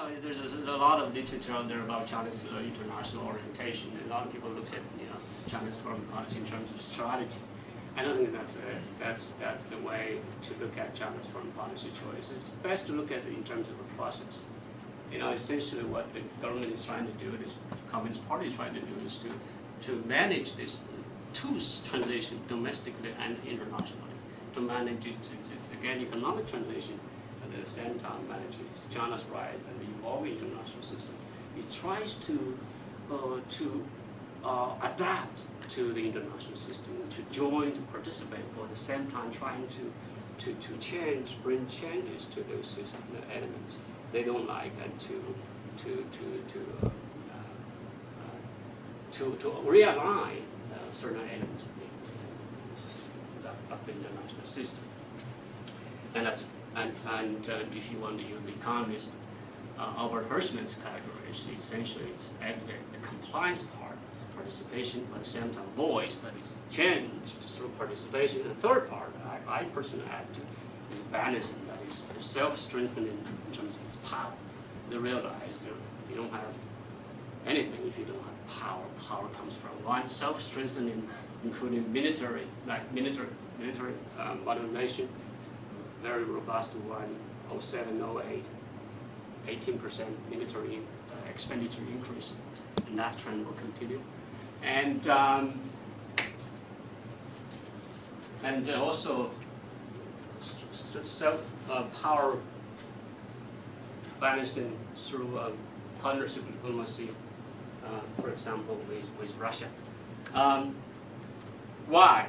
know, there's a lot of literature out there about China's international orientation. A lot of people look at China's foreign policy in terms of strategy. I don't think that's the way to look at China's foreign policy choice. It's best to look at it in terms of a process. Essentially what the government is trying to do, this Communist Party is trying to do, is to manage this two transition domestically and internationally, to manage its again economic transition, and at the same time manage China's rise and the evolving international system. It tries to adapt to the international system, to join, to participate, but at the same time trying to bring changes to those system elements they don't like, and to realign certain elements of the international system. And that's if you want to use the economist Albert Hirschman's categories, essentially it's exit the compliance part, participation, but at the same time voice, that is change through participation. And the third part, I personally add to, is balancing, that is self-strengthening in terms of its power. They realize you don't have anything if you don't have power. Power comes from one, self-strengthening, including military modernization, very robust one, 07, 08, 18% military expenditure increase, and that trend will continue. And also self-power balancing through partnership diplomacy, for example, with Russia. Why?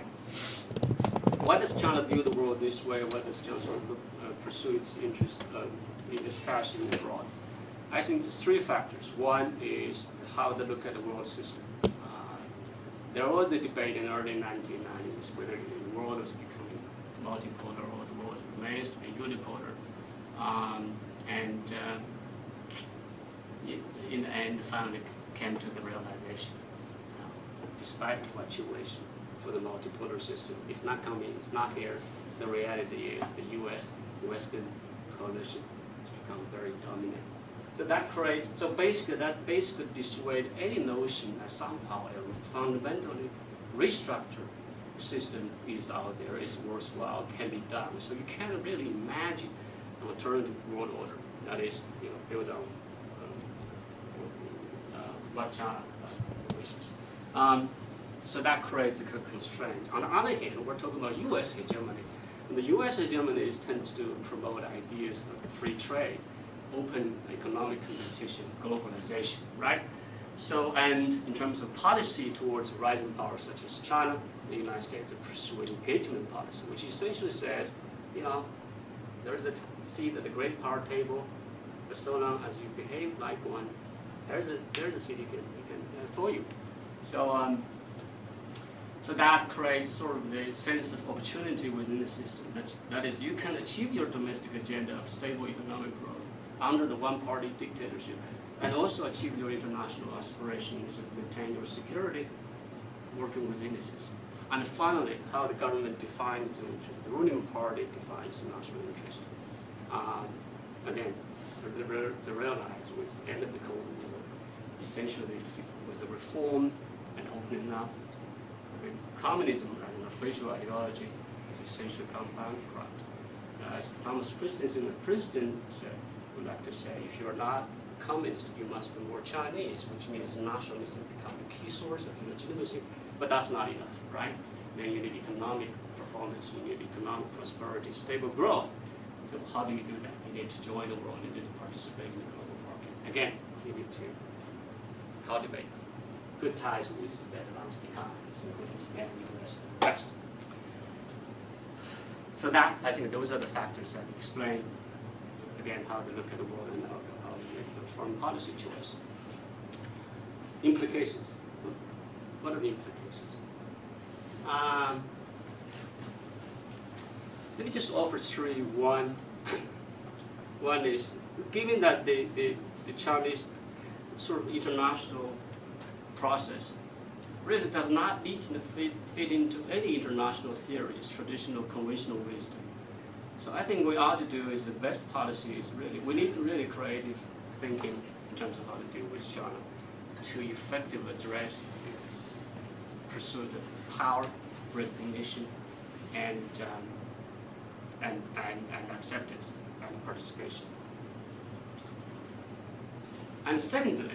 Why does China view the world this way? Why does China sort of pursue its interest in this fashion abroad? I think there's three factors. One is how they look at the world system. There was a debate in the early 1990s whether the world was becoming multipolar or the world remains to be unipolar. In the end, finally came to the realization, despite the fluctuation for the multipolar system, it's not coming, it's not here. The reality is the U.S. Western coalition has become very dominant. So that creates, that basically dissuades any notion that somehow a fundamentally restructured system is out there, is worthwhile, can be done. So you can't really imagine an alternative world order that is built on what China wishes. So that creates a constraint. On the other hand, we're talking about U.S. hegemony. And the U.S. hegemony tends to promote ideas of free trade, open economic competition, globalization, right? So, and in terms of policy towards rising powers such as China, the United States are pursuing engagement policy, which essentially says, there's a seat at the great power table, but so long as you behave like one, there's a seat you can for you. So, so that creates sort of the sense of opportunity within the system. That is, you can achieve your domestic agenda of stable economic growth under the one-party dictatorship, and also achieve your international aspirations and maintain your security working within the system. And finally, how the government defines, the ruling party defines the national interest. Again, they realize with the end of the Cold War, essentially it was a reform and opening up. Communism as an official ideology is essentially gone bankrupt. As Thomas Christensen at Princeton said, would like to say, if you're not communist, you must be more Chinese, which means nationalism becomes a key source of legitimacy. But that's not enough, right? Then you need economic performance, you need economic prosperity, stable growth. So how do you do that? You need to join the world, you need to participate in the global market. Again, you need to cultivate good ties with the advanced economies, including Japan, US, and West. So that, I think those are the factors that explain, again, how they look at the world and how they make the foreign policy choice. Implications. What are the implications? Let me just offer three. One is, given that the Chinese sort of international process really does not neatly fit into any international theories, traditional conventional wisdom. So I think what we ought to do is the best policy is really, we need really creative thinking in terms of how to deal with China to effectively address its pursuit of power, recognition, and acceptance and participation. And secondly,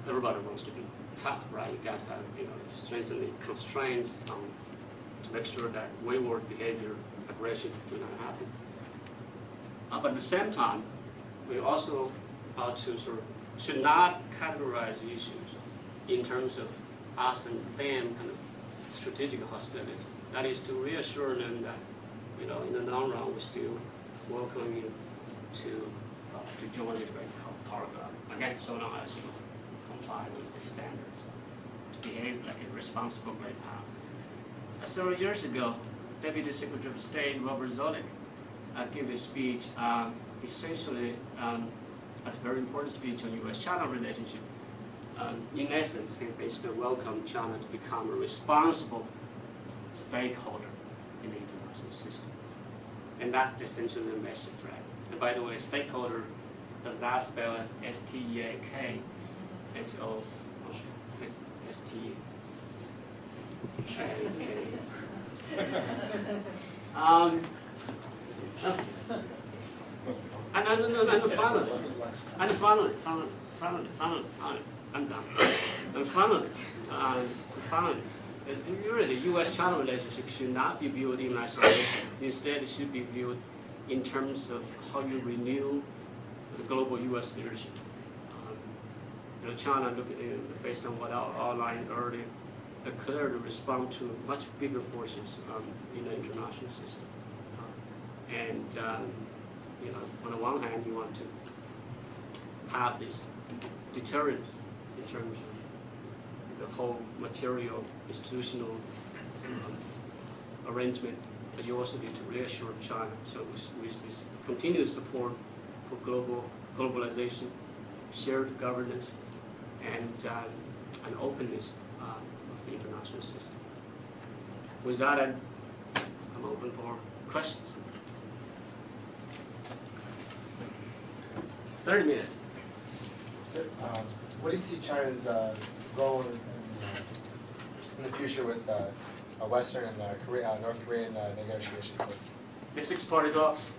everybody wants to be tough, right? You got to have, strengthen the constraints to make sure that wayward behavior, aggression do not happen. But at the same time, we also ought to should not categorize issues in terms of us and them kind of strategic hostility. That is to reassure them that, in the long run, we're still welcoming you to join the great power club. Again, so long as you comply with the standards, to behave like a responsible great power. Several years ago, Deputy Secretary of State Robert Zoellick gave a speech, essentially, that's a very important speech on U.S.-China relationship. In essence, he basically welcomed China to become a responsible stakeholder in the international system. And that's essentially the message, right? And by the way, stakeholder does not spell as S-T-E-A-K. It's S-T-E. And finally, I'm done. And finally, really, the U.S.-China relationship should not be viewed in isolation. Instead, it should be viewed in terms of how you renew the global U.S. leadership. China, based on what I outlined earlier, clearly respond to much bigger forces in the international system. On the one hand, you want to have this deterrent in terms of the whole material, institutional arrangement, but you also need to reassure China. So with this continuous support for globalization, shared governance, and openness of the international system. With that, I'm open for questions. 30 minutes. So, what do you see China's role in the future with Western and North Korean negotiations? The 6-party talks.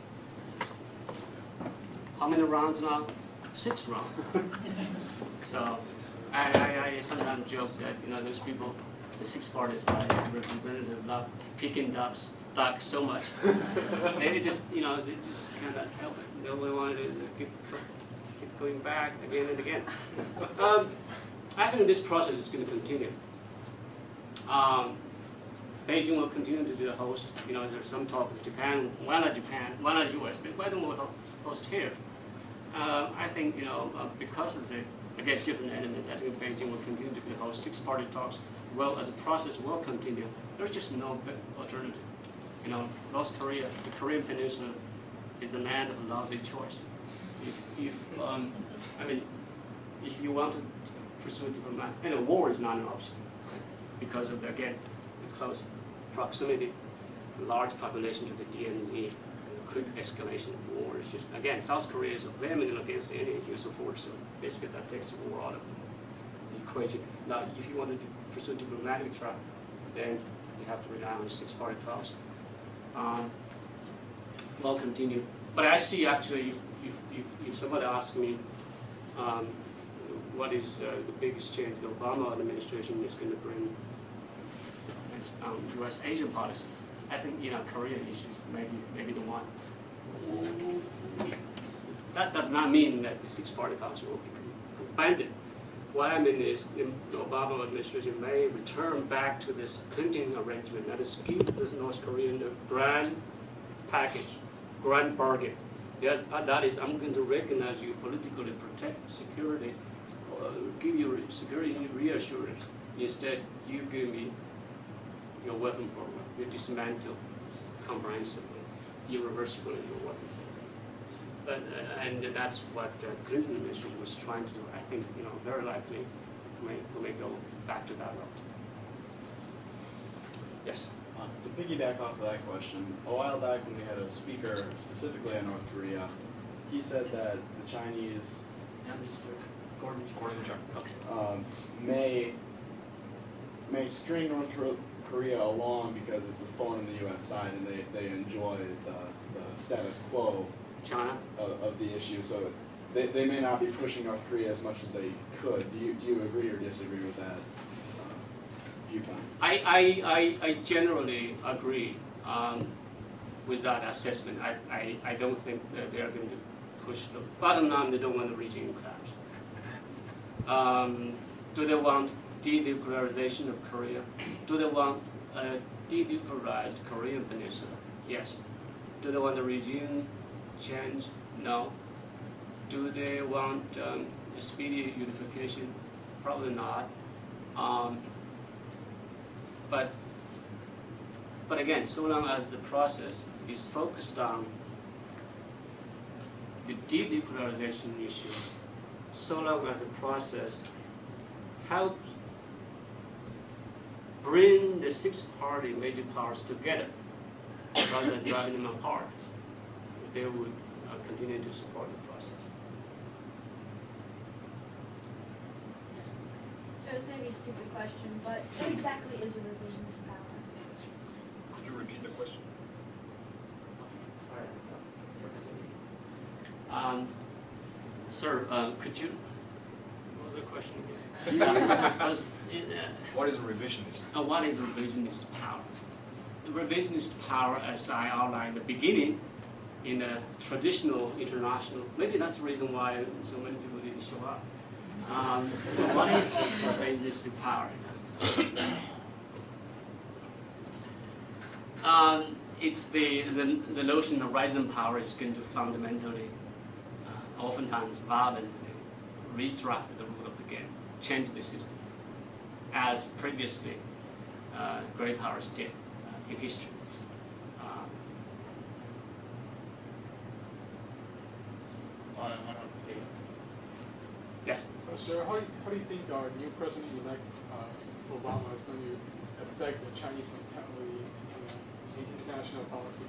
How many rounds now? 6 rounds. So I sometimes joke that those people, the 6 parties, representative, love picking duck so much. They just they just cannot help it. They want to keep going back again and again. I think this process is going to continue. Beijing will continue to be the host. There's some talk with Japan. Why not Japan? Why not U.S.? Why don't we host here? I think because of the different elements, I think Beijing will continue to be the host. 6-party talks, well, as a process will continue. There's just no alternative. North Korea, the Korean Peninsula, is the land of lousy choice. If you want to pursue diplomatic, war is not an option because of the close proximity, large population to the DMZ, quick escalation of war. It's just South Korea is vehemently against any use of force, so basically that takes the war out of the equation. Now, if you want to pursue diplomatic track, then you have to rely on the 6-party talks. We'll continue. But I see actually, if somebody asks me what is the biggest change the Obama administration is going to bring U.S. Asian policy, I think Korean issues maybe the one. That does not mean that the 6-party talks will be abandoned. What I mean is the Obama administration may return back to this Clinton arrangement, that is give the North Korean a grand package, grand bargain. Yes, that is, I'm going to recognize you politically, protect security, give you security reassurance. Instead, you give me your weapon program. You dismantle comprehensively, irreversibly your weapon program. And that's what the Clinton administration was trying to do. I think very likely we may go back to that route. Yes. To piggyback off of that question, a while back when we had a speaker specifically on North Korea, he said that the Chinese Mr. Gordon John. Okay. May string North Korea along because it's a thorn in the U.S. side, and they enjoy the status quo China? of the issue. So they may not be pushing North Korea as much as they could. Do you agree or disagree with that viewpoint? I generally agree with that assessment. I don't think that they are going to push the bottom line. They don't want the regime collapse. Do they want denuclearization of Korea? Do they want a denuclearized Korean peninsula? Yes. Do they want the regime change? No. Do they want a speedy unification? Probably not. But again, so long as the process is focused on the denuclearization issue, so long as the process helps bring the six-party major powers together rather than driving them apart, they would continue to support the process. Yes. So it's maybe a stupid question, but what exactly is a revisionist power? Could you repeat the question? Sorry, Professor Lee. Sir, could you? What was the question again? What is a revisionist? What is revisionist power? The revisionist power, as I outlined at the beginning, in the traditional international, maybe that's the reason why so many people didn't show up. What is revisionist power? It's the notion of rising power is going to fundamentally, oftentimes violently, redraft the rule of the game, change the system, as previously great powers did in history. Yes. Sir, how do you think our new president-elect Obama is going to affect the Chinese mentality in international policy?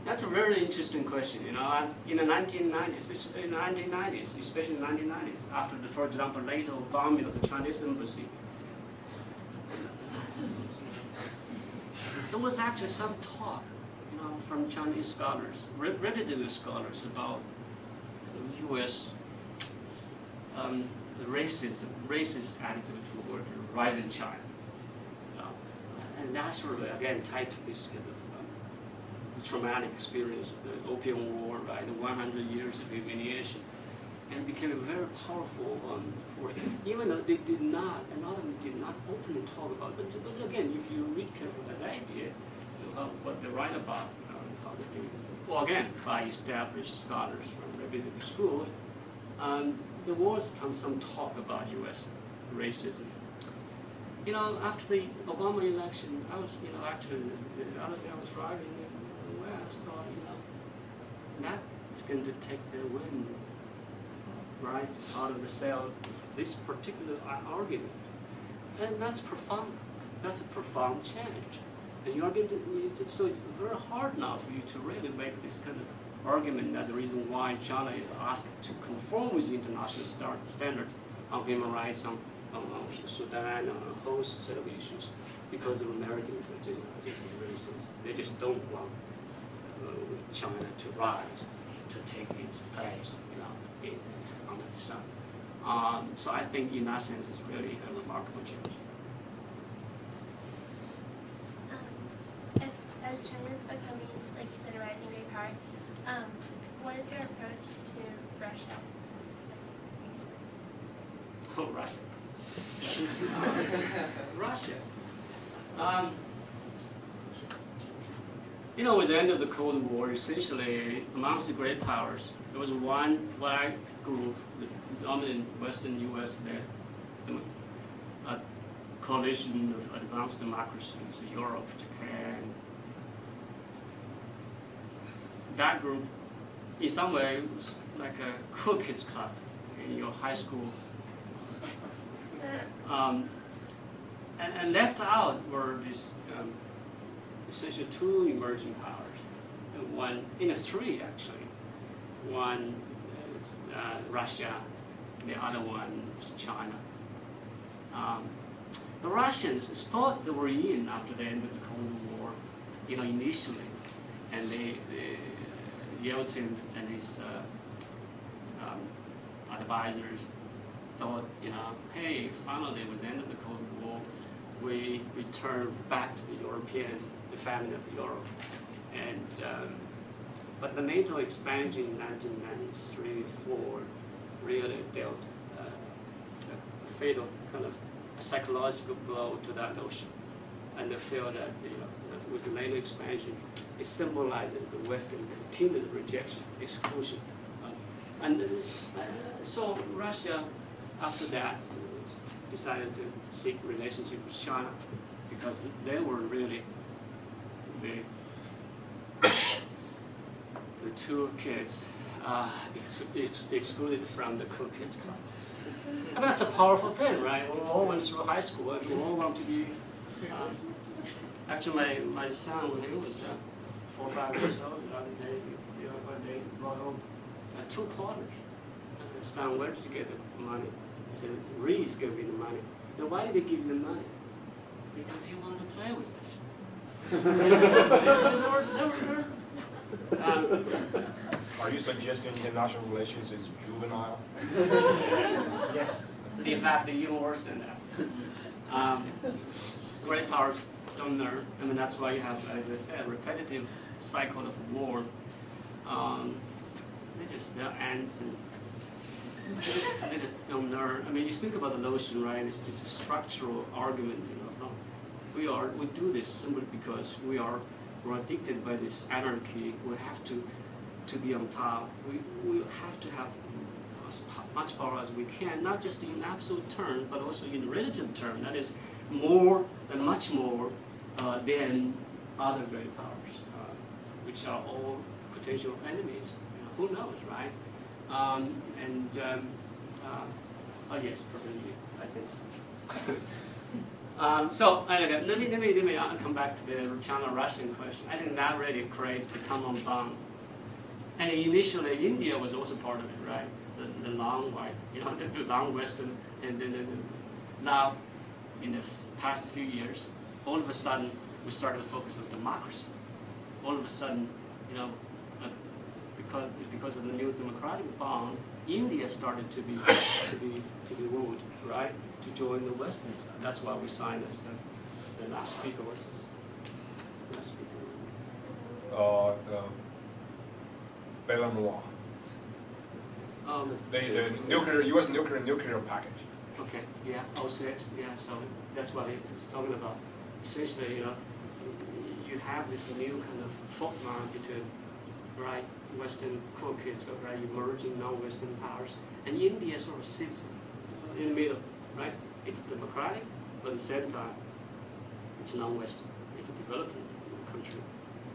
That's a very interesting question. You know, in the 1990s, especially in the 1990s, after the, for example, later bombing of the Chinese embassy, there was actually some talk, you know, from Chinese scholars, reputable scholars, about the U.S. Racist attitude toward rising China, and that's really again tied to this kind of the traumatic experience of the Opium War, right? The 100 years of humiliation, and became a very powerful force. Even though they did not, a lot of them did not openly talk about it. But again, if you read carefully, as I did, what they write about, how they, well, again, by established scholars from reputable schools, there was some talk about U.S. racism. You know, after the Obama election, I was, you know, actually the other day I was driving in the West, thought, you know, that's going to take the wind, right, out of the sail of this particular argument. And that's profound. That's a profound change. And you are going to, so it's very hard now for you to really make this kind of argument that the reason why China is asked to conform with international standards on human rights, on Sudan, on a whole set of issues, because the Americans are just racist. They just don't want China to rise, to take its place, you know, under the sun. So I think in that sense, it's really a remarkable change. As China is becoming, like you said, a rising great power, what is their approach to Russia? Oh, Russia. Russia. You know, with the end of the Cold War, essentially, amongst the great powers, there was one black group, the dominant Western U.S. led a coalition of advanced democracies, Europe, Japan. That group, in some way, was like a cool kids club in your high school. And left out were these essentially two emerging powers, and one, three actually. One is Russia, the other one is China. The Russians thought they were in after the end of the Cold War, initially, and Yeltsin and his advisors thought, hey, finally, with the end of the Cold War, we return back to the European, the family of Europe. And but the NATO expansion in 1993-4 really dealt a fatal kind of a psychological blow to that notion, and they feel that with the NATO expansion, it symbolizes the Western continued rejection, exclusion, and so Russia, after that, decided to seek relationship with China because they were really the two kids excluded from the cool kids club. I mean, that's a powerful thing, right? We all went through high school and we all want to be. Actually, my son, when he was 4 or 5 years old, the other day, they brought home 2 quarters. I said, son, where did you get the money? He said, Reese gave me the money. Now, why did they give you the money? Because he wanted to play with it. Are you suggesting international relations is juvenile? Yes. In fact, even worse than that. Great powers don't learn. I mean, that's why you have, as I said, a repetitive cycle of war. They're ants, and they just don't learn. I mean, you think about the notion, right? It's just a structural argument. We do this simply because we're addicted by this anarchy. We have to be on top. We have to have as much power as we can, not just in absolute terms, but also in relative terms. That is more and much more than other great powers, which are all potential enemies. Who knows, right? Oh yes, probably, I think so. So anyway, let me come back to the China-Russian question. I think that really creates the common bond. And initially, India was also part of it, right? The long white, the long Western, and then now, in the past few years, all of a sudden we started to focus on democracy. All of a sudden, because of the new democratic bond, India started to be wooed, right, to join the Western side. That's why we signed this. The last speaker was this. Last speaker. The Bellum Law. The nuclear U.S. nuclear package. Okay. Yeah. 06. Yeah. So that's what he was talking about. Essentially, you have this new kind of fault line between, right, Western cool kids, right, emerging non-Western powers, and India sort of sits in the middle, right? It's democratic, but at the same time, it's non-Western. It's a developing country.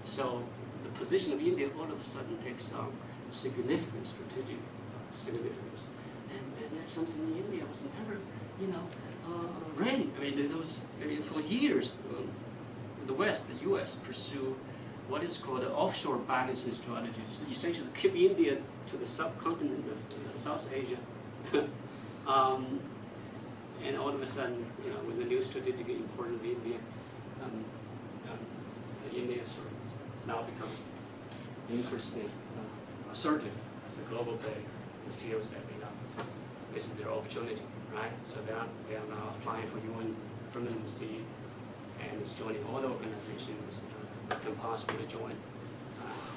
So the position of India all of a sudden takes on significant strategic significance, and that's something India was never, ready. I mean, for years, the West, the U.S. pursue what is called an offshore balancing strategy, essentially to keep India to the subcontinent of South Asia. And all of a sudden, with the new strategic importance of India, India sort of now become increasingly assertive as a global player. It feels that this is their opportunity, right? So they are now applying for UN permanency, and it's joining all the organizations that can possibly join.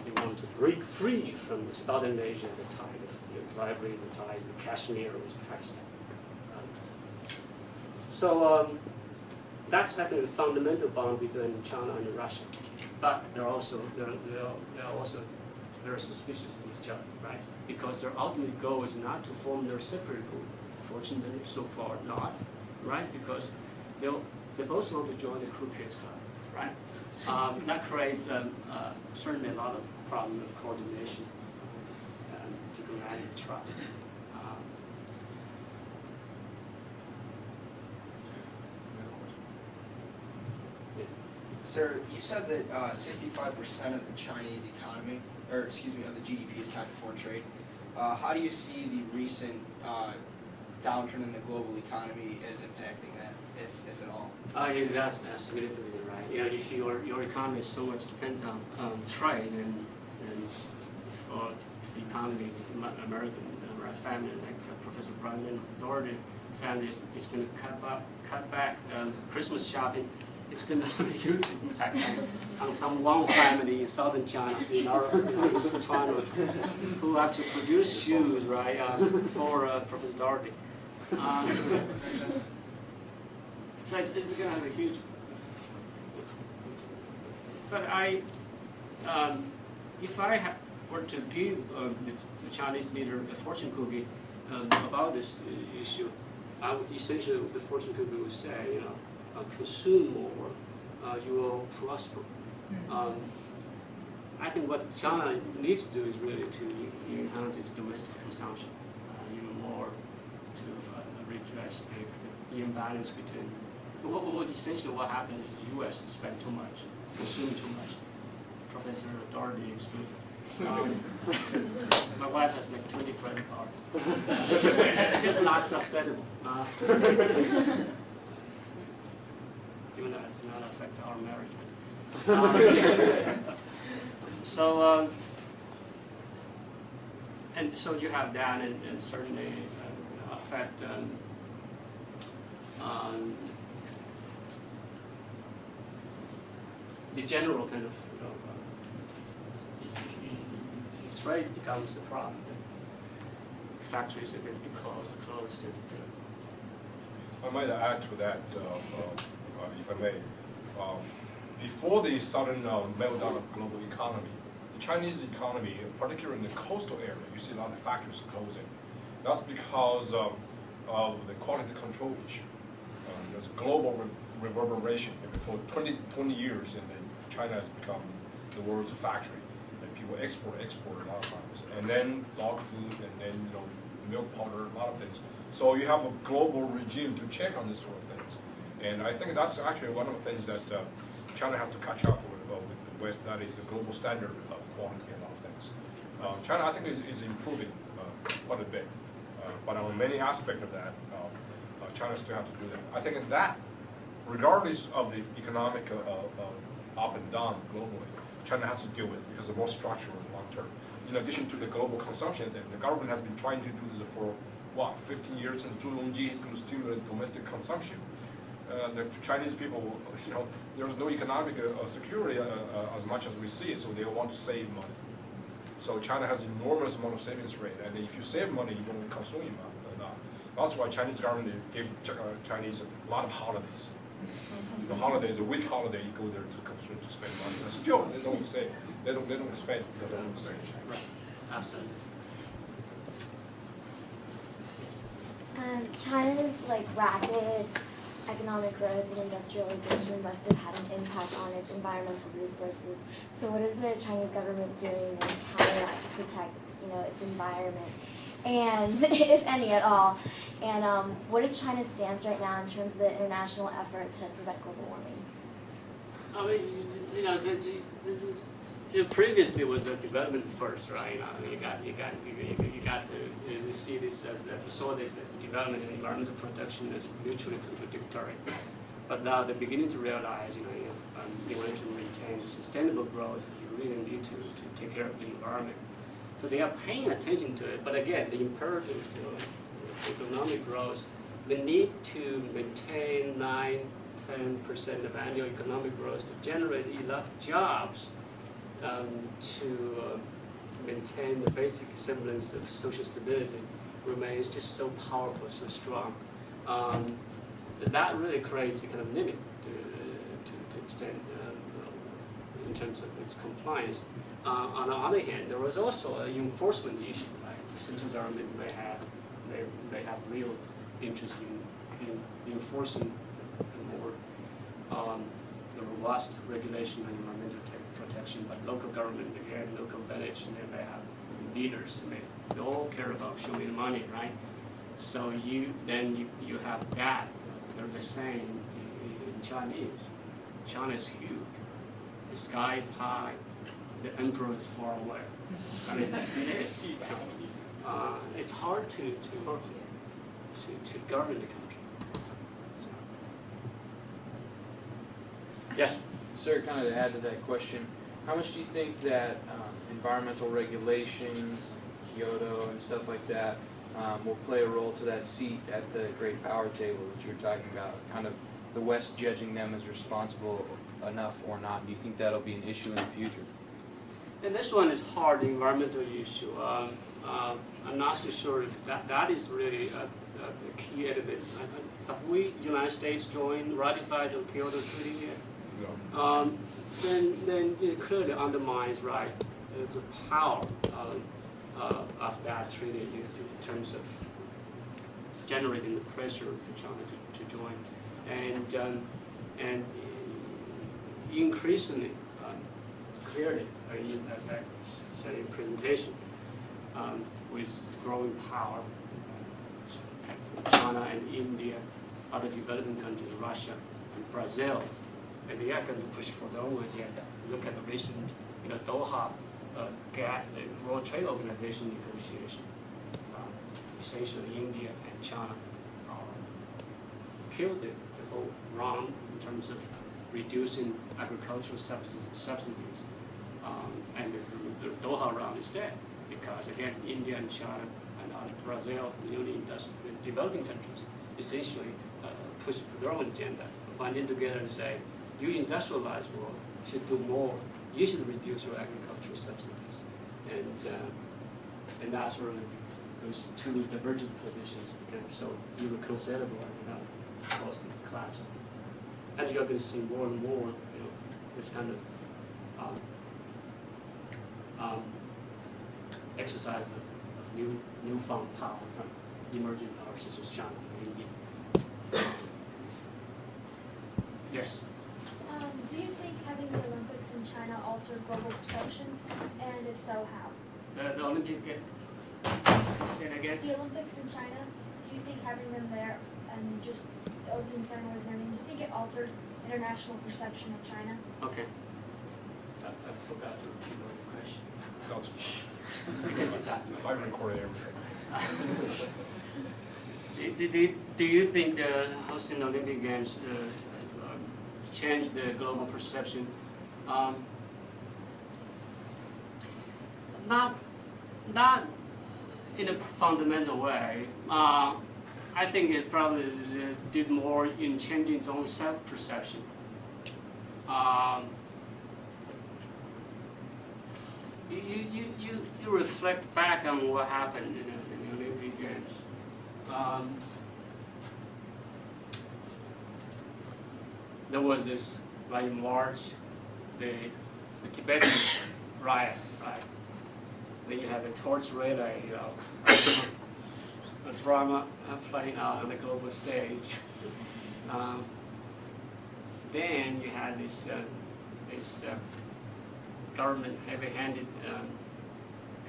They want to break free from the Southern Asia, the tide of the rivalry, the ties of Kashmir with Pakistan. So that's, I think, the fundamental bond between China and Russia. But they're also very suspicious of each other, right? Because their ultimate goal is not to form their separate group. Fortunately, so far not, right? Because they both want to join the Cool Kids Club, right? That creates certainly a lot of problems of coordination, diplomatic trust. Sir, you said that 65% of the Chinese economy, or excuse me, of the GDP is tied to foreign trade. How do you see the recent downturn in the global economy as impacting that, if at all? Yeah, that's significantly right. You know, if your economy so much depends on trade, and for the economy, if American family like Professor Brandon Doherty family is going to cut back Christmas shopping, it's going to have a huge impact on some one family in southern China, in Sichuan, who have to produce shoes, right, for Professor Doherty. So it's going to have a huge. But if I were to give the Chinese leader a fortune cookie about this issue, essentially the fortune cookie would say, you know, consume more, you will prosper. I think what China needs to do is really to enhance its domestic consumption even more to redress the imbalance between. Essentially what happens is the U.S. spend too much, consume too much. Professor Doherty excluded. My wife has like 20 credit cards. It's just not sustainable. Even though it's not affect our marriage. And so you have that, and certainly affect the general kind of, you know, if trade becomes a problem, then factories are going to be closed. I might add to that, if I may. Before the sudden meltdown of global economy, the Chinese economy, particularly in the coastal area, you see a lot of factories closing. That's because of the quality control issue. There's a global reverberation. For 20 years, and then China has become the world's factory. And people export a lot of times. And then dog food, and then, you know, milk powder, a lot of things. So you have a global regime to check on this sort of things. And I think that's actually one of the things that China has to catch up with the West. That is the global standard of quality and a lot of things. China, I think, is improving quite a bit. But on many aspects of that, China still has to do that. I think in that, regardless of the economic up and down globally, China has to deal with it because it's more structural and long term. In addition to the global consumption thing, the government has been trying to do this for, what, 15 years since Zhu Rongji is going to stimulate domestic consumption. The Chinese people, you know, there's no economic security as much as we see, so they want to save money. So China has enormous amount of savings rate, and if you save money, you don't consume enough. That's why Chinese government gave Chinese a lot of holidays. The holidays, a week holiday, you go there to consume, to spend money. But still, they don't save. They don't spend. They don't save. Right. Absolutely. China's like rapid economic growth and industrialization must have had an impact on its environmental resources. So what is the Chinese government doing in Canada to protect, you know, its environment, and if any at all? And what is China's stance right now in terms of the international effort to prevent global warming? I mean, you know, this is. Previously was a development first, right? You know, you got to see this as development and environmental protection as mutually contradictory. But now they're beginning to realize, you know, in order to maintain sustainable growth, you really need to take care of the environment. So they are paying attention to it. But again, the imperative, you know, economic growth, the need to maintain 9–10% of annual economic growth to generate enough jobs. To maintain the basic semblance of social stability remains just so powerful, so strong. That really creates a kind of limit to extent in terms of its compliance. On the other hand, there was also an enforcement issue. Right? The central government may have real interest in enforcing more robust regulation and environmental protection, but local government, again, local village, and they have leaders, they all care about showing money, right? So you have that. They're the same in Chinese. China is huge. the sky is high, the emperor is far away. I mean, it is. It's hard to govern the country. Yes? Sir, kind of to add to that question, how much do you think that environmental regulations, Kyoto and stuff like that, will play a role to that seat at the great power table that you were talking about? Kind of the West judging them as responsible enough or not? Do you think that'll be an issue in the future? And this one is hard, the environmental issue. I'm not so sure if that is really a key element. Have we, United States, ratified the Kyoto Treaty yet? No. Then it clearly undermines, right, the power of that treaty in terms of generating the pressure for China to join, and increasingly clearly, as I said in presentation, with growing power, China and India, other developing countries, Russia and Brazil, and they are going to push for their own agenda. Look at the recent, Doha the World Trade Organization negotiation. Essentially, India and China killed the whole round in terms of reducing agricultural subsidies, and the Doha round is dead because again, India and China and Brazil, newly developing countries, essentially push for their own agenda, banding together and say, you industrialized world should do more. You should reduce your agricultural subsidies, and that's really those two divergent positions became so irreconcilable and close to collapsing. And you're going to see more and more, this kind of exercise of newfound power from emerging powers such as China and India. Yes. Do you think having the Olympics in China alter global perception, and if so, how? The Olympic, say it again? The Olympics in China, do you think having them there and just the opening ceremonies and everything, do you think it altered international perception of China? Okay. I forgot to repeat the question. That's I recorded everything. Do you think the hosting the Olympic Games changed the global perception? Not in a fundamental way. I think it probably did more in changing its own self-perception. You reflect back on what happened in the Olympic Games. There was this, like in March, the Tibetan riot, right? Then you had the torch relay, a drama playing out on the global stage. Then you had this government heavy-handed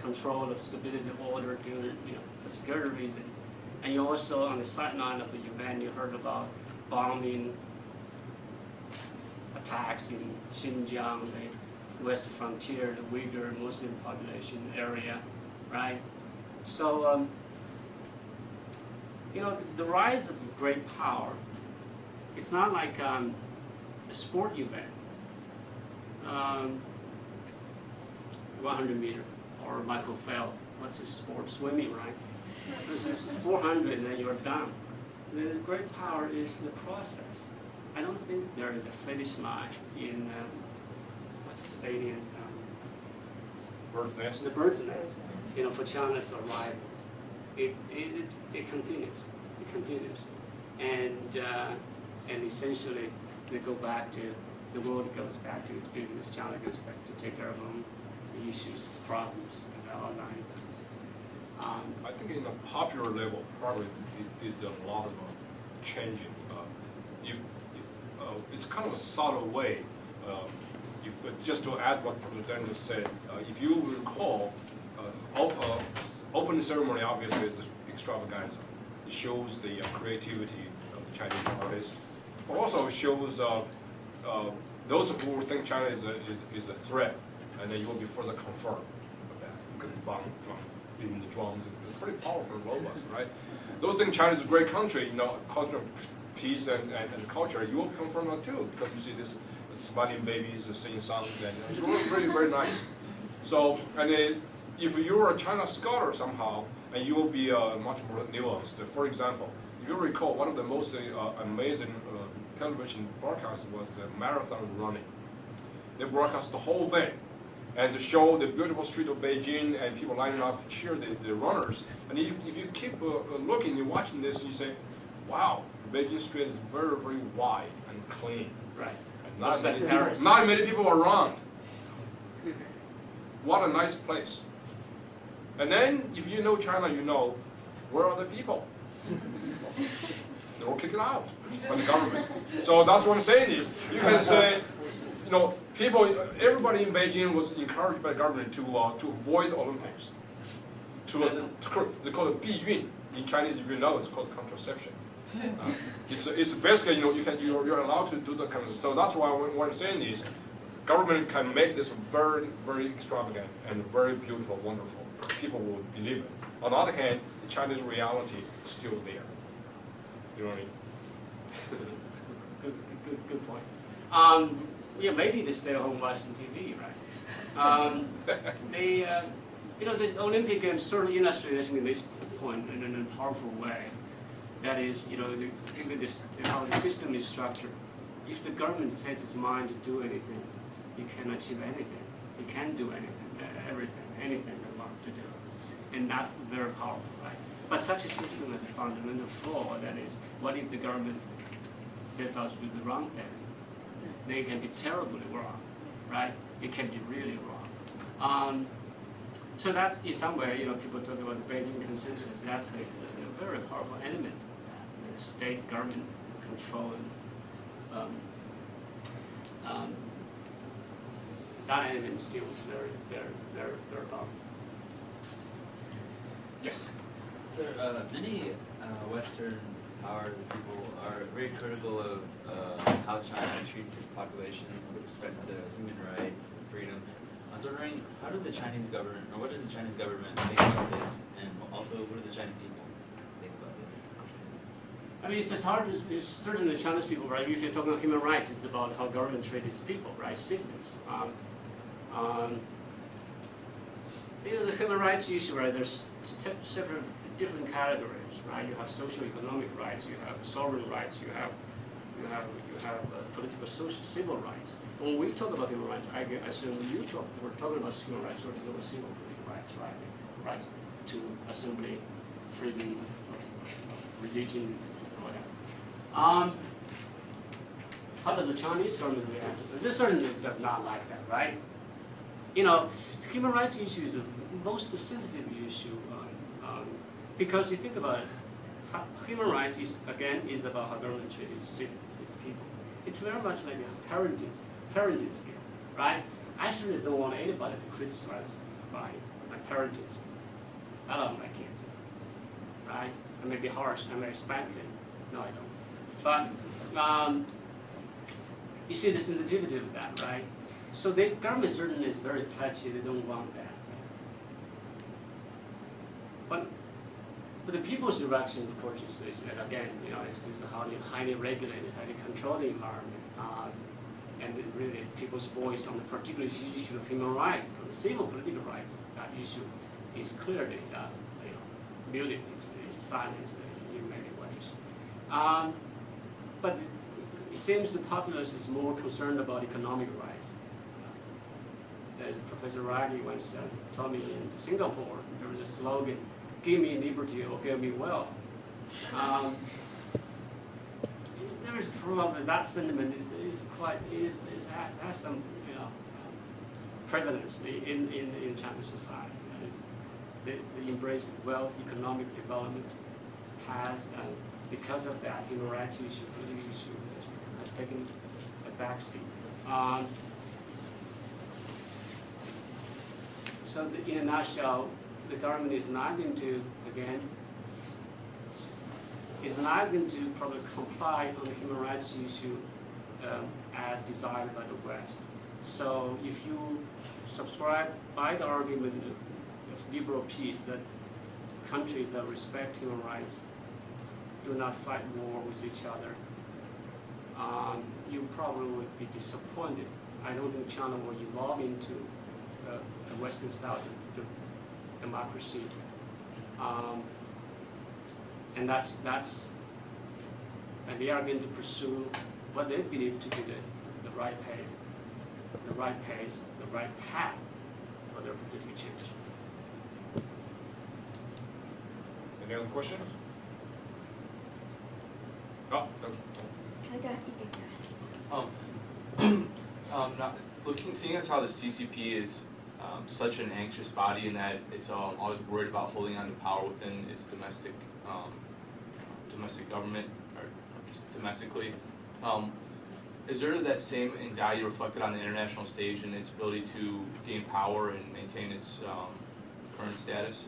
control of stability order due for security reasons. And you also, on the sideline of the event, you heard about bombing attacks in Xinjiang, the west frontier, the Uyghur Muslim population area, right? So, the rise of great power, it's not like a sport event, 100 meter, or Michael Phelps, what's his sport? Swimming, right? This is 400 and then you're done. The great power is the process. I don't think there is a finish line in what's the stadium? Bird's Nest. The Bird's Nest. For China's arrival, it continues. It continues, and essentially they go back to the world goes back to its business. China goes back to take care of own issues, problems, as I outlined. I think in the popular level, probably did a lot of changing. It's kind of a subtle way. Just to add what Professor Deng just said, if you recall, opening ceremony obviously is extravaganza. It shows the creativity of the Chinese artists, but also shows those who think China is a threat, and then you will be further confirmed with that, because it's beating the drums, it's pretty powerful and robust, right? Those think China is a great country, you know, culture of peace and culture, you will be confirmed that too, because you see this smiling babies, singing songs, and it's really very, very nice. So, and then if you're a China scholar somehow, and you will be much more nuanced. For example, if you recall, one of the most amazing television broadcasts was marathon running. They broadcast the whole thing, and to show the beautiful street of Beijing and people lining up to cheer the runners. And if you keep looking and watching this, you say, wow, Beijing street is very, very wide and clean. Right. And not many people are around. What a nice place. And then, if you know China, you know, where are the people? They were kicked out by the government. So that's what I'm saying is, you can say, you know, everybody in Beijing was encouraged by the government to avoid the Olympics. They call it 避孕. In Chinese, if you know, it's called contraception. It's basically, you know, you're allowed to do that kind of stuff. So that's why what I'm saying is, government can make this very, very extravagant and very beautiful, wonderful. People will believe it. On the other hand, the Chinese reality is still there. You know what I mean? Good point. Yeah, maybe they stay at home watching TV, right? You know, this Olympic Games certainly illustrating this point in a powerful way. That is, you know, how the system is structured. If the government sets its mind to do anything, you can achieve anything. You can do anything, anything they want to do. And that's very powerful, right? But such a system has a fundamental flaw. That is, what if the government sets out to do the wrong thing? Then it can be terribly wrong, right? It can be really wrong. So that's, in some way, you know, people talk about the Beijing consensus. That's a very powerful element. The state government controlling that element still is very, very, very, very powerful. Yes. So many Western powers and people are very critical of how China treats its population with respect to human rights and freedoms. I was wondering, how did the Chinese government, or what does the Chinese government think about this, and also what do the Chinese people think about this? I mean, it's hard to, certainly Chinese people, right? If you're talking about human rights, it's about how government treats its people, right? Citizens. You know, the human rights issue, right? There's separate, different categories, right? You have socio-economic rights, you have sovereign rights, you have political, social, civil rights. When we talk about human rights, I assume we're talking about human rights, we're talking about civil political rights, right? Right to assembly, freedom of religion, whatever. How does the Chinese government react to this? This certainly does not like that, right? You know, human rights issue is the most sensitive issue because you think about it, human rights is about how government treats its citizens, its people. It's very much like a parenting skill, right? I certainly don't want anybody to criticize my parenting. I love my kids, right? I may be harsh, I may spank them. No, I don't. But you see the sensitivity of that, right? So the government certainly is very touchy. They don't want that. But the people's reaction, of course, is that again, you know, it's a highly regulated, highly controlled environment, and really people's voice on the particular issue of human rights, on the civil political rights, that issue is clearly, muted. It's silenced in many ways. But it seems the populace is more concerned about economic rights. As Professor Riley once told me in Singapore, there was a slogan, "Give me liberty or give me wealth." There is probably that sentiment has some prevalence in Chinese society. The embrace of wealth, economic development has, because of that, human rights issue, political issue has taken a backseat. So in a nutshell, the government is not going to, again, probably comply on the human rights issue as designed by the West. So if you subscribe by the argument of liberal peace that countries that respect human rights do not fight war with each other, you probably would be disappointed. I don't think China will evolve into a Western-style democracy, and and they are going to pursue what they believe to be the right pace, the right path for their political change. Any other questions? Oh, that was. Seeing as how the CCP is such an anxious body in that it's always worried about holding on to power within its domestic government or just domestically, is there that same anxiety reflected on the international stage in its ability to gain power and maintain its current status?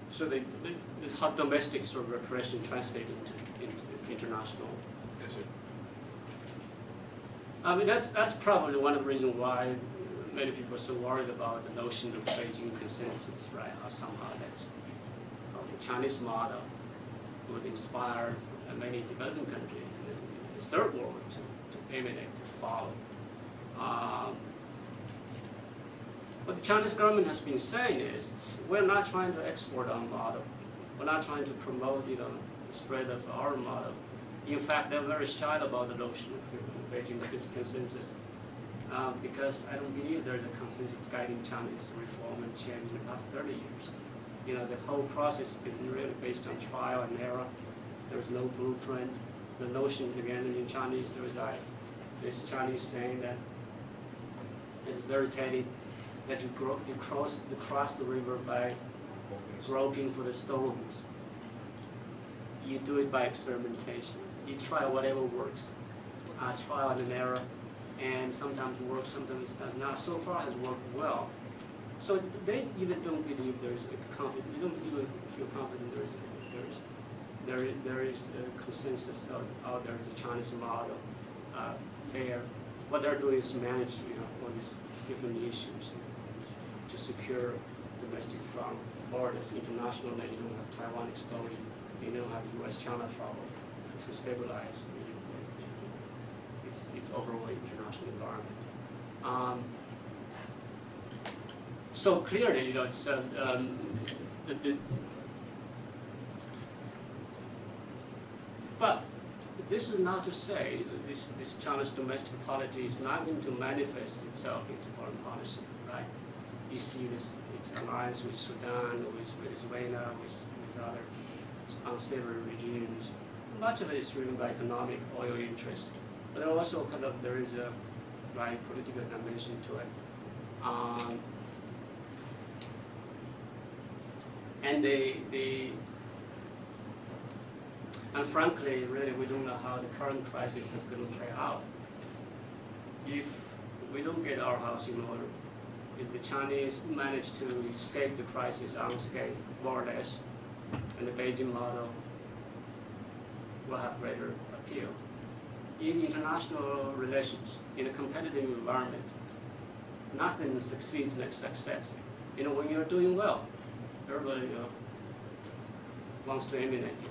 So this hot domestic sort of repression translated into international. Yes, sir. I mean, that's probably one of the reasons why many people are so worried about the notion of Beijing consensus, right? Or somehow that the Chinese model would inspire many developing countries in the third world to emulate, to follow. What the Chinese government has been saying is, we're not trying to export our model. We're not trying to promote, the spread of our model. In fact, they're very shy about the notion of Beijing consensus, because I don't believe there's a consensus guiding Chinese reform and change in the past 30 years. The whole process has been really based on trial and error. There's no blueprint. The notion, again, in Chinese, there is this Chinese saying that it's very tiny, that you cross the river by groping for the stones. You do it by experimentation. You try whatever works. Trial and error, and sometimes works, sometimes does not. So far has worked well. So they even don't believe there's a confidence. They don't even feel confident there is a consensus out there. Is a Chinese model there. What they're doing is manage all these different issues to secure domestic front borders. Internationally, you don't have Taiwan explosion. You don't have U.S.-China trouble to stabilize its overall international environment. So clearly, it's but this is not to say that this China's domestic policy is not going to manifest itself in its foreign policy, right? You see its alliance with Sudan, with Venezuela, with other unsavory regimes. Much of it is driven by economic oil interest, but also there is a political dimension to it. And frankly, really, we don't know how the current crisis is going to play out. If we don't get our house in order, if the Chinese manage to escape the crisis unscathed, more or less, and the Beijing model will have greater appeal. In international relations, in a competitive environment, nothing succeeds like success. When you're doing well, everybody wants to emulate you.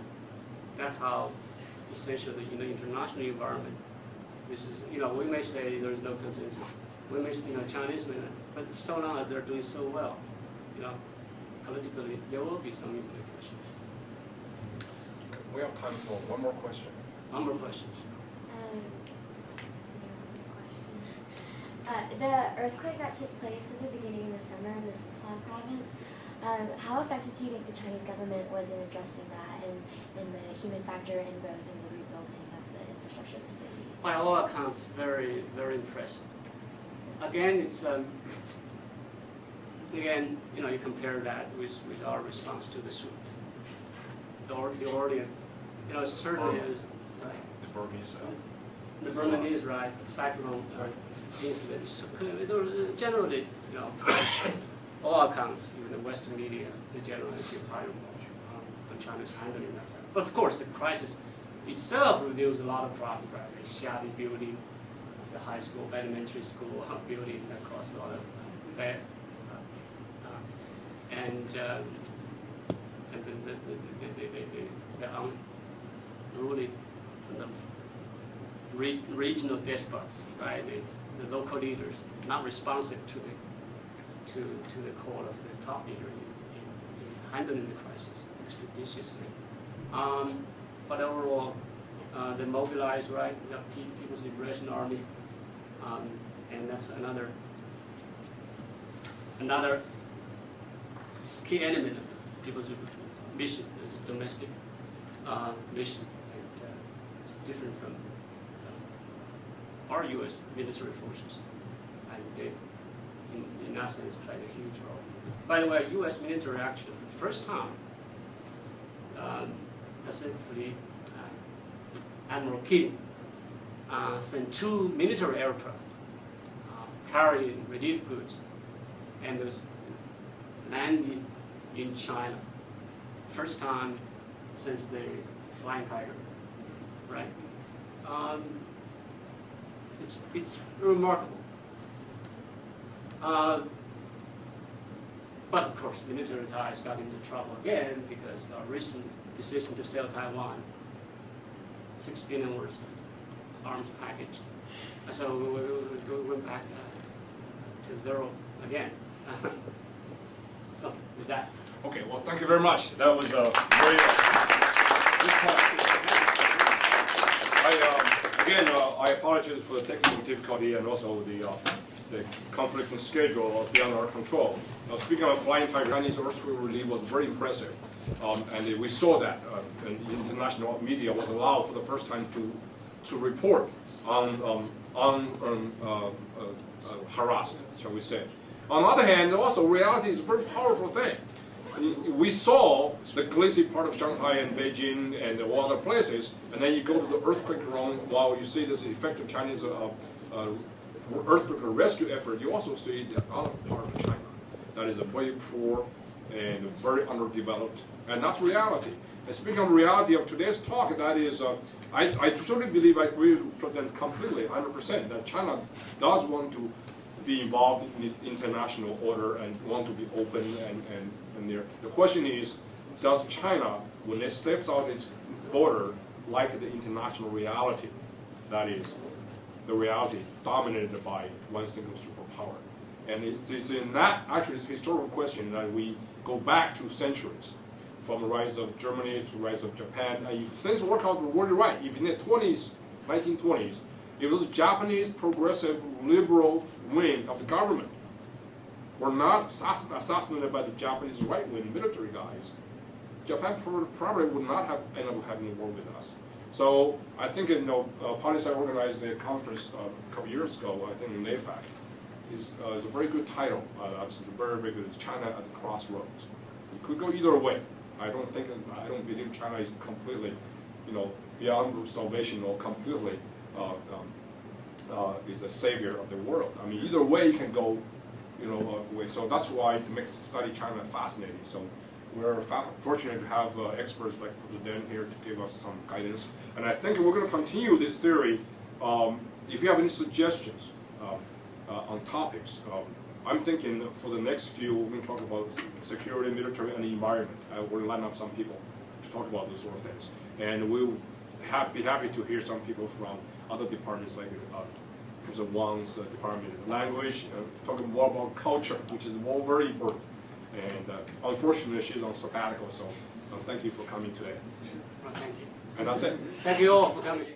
That's how essentially in the international environment, this is, we may say there's no consensus. We may, Chinese may not, but so long as they're doing so well, politically, there will be some implications. We have time for one more question. One more question. The earthquake that took place at the beginning of the summer in the Sichuan province, how effective do you think the Chinese government was in addressing that and the human factor in both in the rebuilding of the infrastructure of the cities? By all accounts, very, very impressive. Again, it's you compare that with our response to the soup. The Orient, certainly is right. The Burmese. The Burmese, right? Cyclone incidents. Generally, all accounts, even the Western media, they generally feel higher on China's handling that. But of course, the crisis, itself reduced a lot of problems, right? The shabby building, the high school, elementary school building that caused a lot of death, and the unruly regional despots, right? The local leaders not responsive to the call of the top leader in handling the crisis expeditiously. But overall, they mobilized, right? The People's Liberation Army, and that's another key element of the People's mission. Is domestic mission, and it's different from our U.S. military forces, and they, in that sense, played a huge role. By the way, U.S. military actually, for the first time, Pacific Fleet, Admiral King sent 2 military aircraft carrying relief goods, and those landed in China. First time since the Flying Tiger, right? It's remarkable. But of course, military ties got into trouble again because our recent decision to sell Taiwan, $6 billion worth of arms package. So we went back to zero again. So with that. Okay, well, thank you very much. That was a very good talk. I apologize for the technical difficulty and also the conflicting schedule beyond our control. Now, speaking of Flying Tiger, Chinese earthquake relief was very impressive, and we saw that, and international media was allowed for the first time to report on harassed, shall we say. On the other hand, also reality is a very powerful thing. We saw the glacier part of Shanghai and Beijing and all other places, and then you go to the earthquake zone while you see this effective Chinese earthquake rescue effort. You also see the other part of China that is a very poor and very underdeveloped, and that's reality. And speaking of the reality of today's talk, that is, I truly believe, I agree with them completely, 100%, that China does want to be involved in the international order and want to be open and there. The question is, does China, when it steps out its border, like the international reality, that is, the reality dominated by one single superpower? And it is in that, actually, it's a historical question that we go back to centuries, from the rise of Germany to the rise of Japan. And if things work out, we're right. If in the 1920s, if those Japanese progressive liberal wing of the government were not assassinated by the Japanese right-wing military guys, Japan probably would not have ended up having a war with us. So I think, Palisade organized a conference a couple years ago, I think in AFAC. Is a very good title. That's very, very good. It's China at the crossroads. It could go either way. I don't believe China is completely, beyond salvation or completely is a savior of the world. I mean, either way you can go, way. So that's why to make study China fascinating. So we're fortunate to have experts like Dr. Deng here to give us some guidance. And I think we're going to continue this theory. If you have any suggestions on topics, I'm thinking for the next few, we're going to talk about security, military, and the environment. We're going to line up some people to talk about those sort of things. And we'll be happy to hear some people from other departments, like Professor Wang's department of language, talking more about culture, which is very important. And unfortunately, she's on sabbatical, so thank you for coming today. Well, thank you. And that's it. Thank you all for coming.